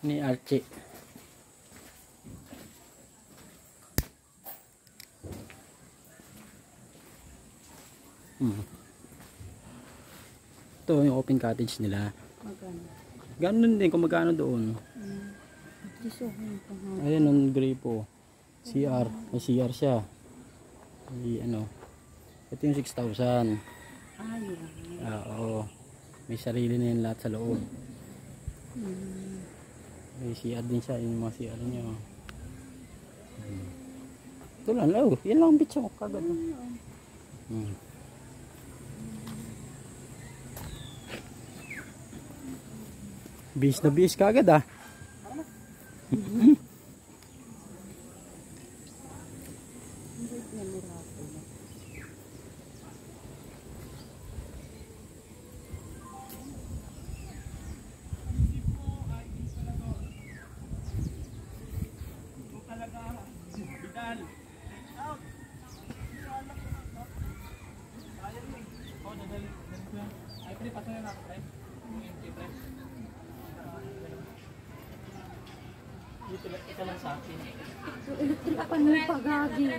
Ni Archie. Ito yung open cottage nila. Magkano? Ganun din kung magkano doon. Ayan ang gripo. CR. May CR siya. May ano. Ito yung 6,000. Oo. May sarili na yung lahat sa loob. May CR din siya. Yung mga CR niya. Ito lang. Oh, yan lang ang bitch mo. Kagad. Bis na bis kagad ah. Ito lang sa akin. Ito lang pagagi.